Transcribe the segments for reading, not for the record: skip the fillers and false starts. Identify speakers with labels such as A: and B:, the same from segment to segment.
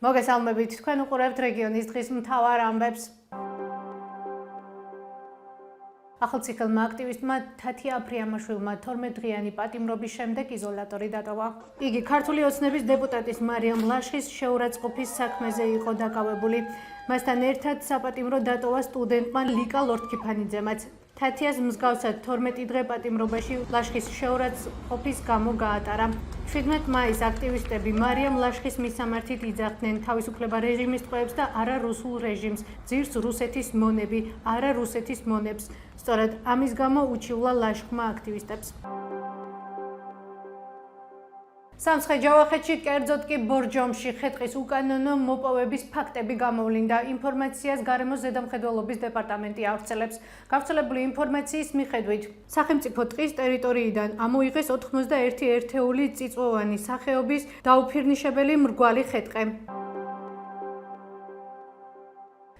A: მოგესალმებით, თქვენ უყურებთ რეგიონის დღის მთავარ ამბებს. ახალციხელმა აქტივისტმა თათია აფრიამაშვილმა 12 დღიანი პატიმრობის შემდეგ იზოლატორი დატოვა. იგი ქართული ოცნების დეპუტატის მარიამ ლაშხის შეურაცხყოფის საქმეზე იყო დაკავებული. მასთან ერთად საპატიმრო დატოვა სტუდენტმა ლიკა ლორთქიფანიძემაც. თათიას მსგავსად 12 დღე პატიმრობაში ლაშხის შეურაცხყოფის გამო გაატარა. 17 მაისს აქტივისტები მარიამ ლაშხის მისამართით იძახდნენ თავისუფლება რეჟიმის ტყვეებს და არა რუსულ რეჟიმს, ძირს რუსეთის მონები, არა რუსეთის მონებს. სწორედ ამის გამო უჩივლა ლაშხმა აქტივისტებს. სამცხე-ჯავახეთში, კერძოდ კი ბორჯომში ხე-ტყის უკანონო მოპოვების ფაქტები გამოვლინდა. ინფორმაციას გარემოს ზედამხედველობის დეპარტამენტი ავრცელებს. გავრცელებული ინფორმაციის მიხედვით, სახელმწიფო ტყის ტერიტორიიდან ამოიღეს 91 ერთეული წიწვოვანი სახეობის დაუფირნიშებელი მრგვალი ხე-ტყე.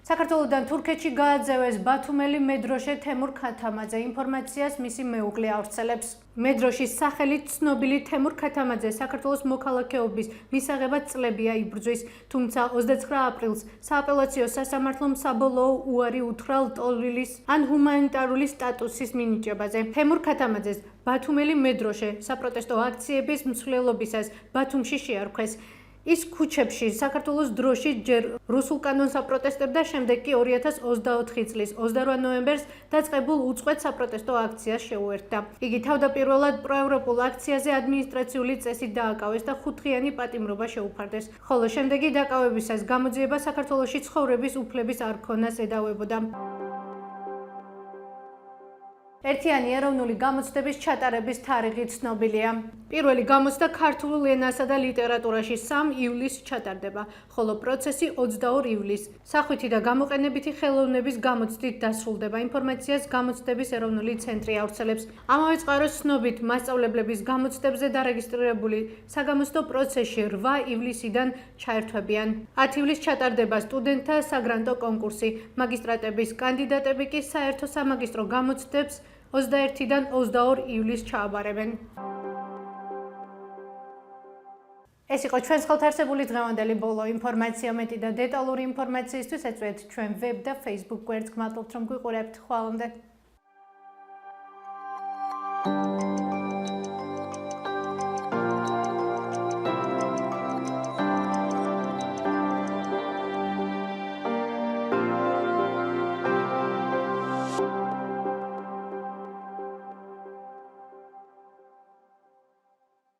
A: საქართველოდან თურქეთში გააძევეს ბათუმელი მედროშე თემურ ქათამაძე. ინფორმაციას მისი მეუღლე ავრცელებს. მედროშის სახელით ცნობილი თემურ ქათამაძე საქართველოს მოქალაქეობის მისაღებად წლებია იბრძვის, თუმცა 29 აპრილს სააპელაციო სასამართლომ საბოლოო უარი უთხრა ლტოლვილის ან ჰუმანიტარული სტატუსის მინიჭებაზე. თემურ ქათამაძეს ბათუმელი მედროშე საპროტესტო აქციების მსვლელობისას ბათუმში შეარქვეს. ის ქუჩებში საქართველოს დროში ჯერ რუსულ კანონს აპროტესტებდა, შემდეგ კი 2024 წლის 28 ნოემბერს დაწყებულ უწყვეტ საპროტესტო აქციას შეუერთდა. იგი თავდაპირველად პროევროპულ აქციაზე ადმინისტრაციული წესით დააკავეს და 5 დღიანი პატიმრობა შეუფარდეს, ხოლო შემდეგი დაკავებისას გამოძიება საქართველოში ცხოვრების უფლების არქონას ედავებოდა. ერთიანი ეროვნული გამოცდების ჩატარების თარიღი ცნობილია. პირველი გამოცდა ქართულ ენასა და ლიტერატურაში 3 ივლისს ჩატარდება, ხოლო პროცესი 22 ივლისს სახვითი და გამოყენებითი ხელოვნების გამოცდით დასრულდება. ინფორმაციას გამოცდების ეროვნული ცენტრი ავრცელებს. ამავე წყაროს ცნობით, მასწავლებლების გამოცდებზე დარეგისტრირებული საგამოცდო პროცესში 8 ივლისიდან ჩაერთვებიან. 10 ივლისს ჩატარდება სტუდენტთა საგრანტო კონკურსი. მაგისტრატების კანდიდატები კი საერთო სამაგისტრო გამოცდებს 21-დან 22 ივლისს ჩააბარებენ. ეს იყო ჩვენს ხელთ არსებული დღევანდელი ბოლო ინფორმაცია. მეტი და დეტალური ინფორმაციისთვის ეწვიეთ ჩვენ ვებ და Facebook გვერდს. გმადლობთ რომ გვიყურებთ. ხვალამდე.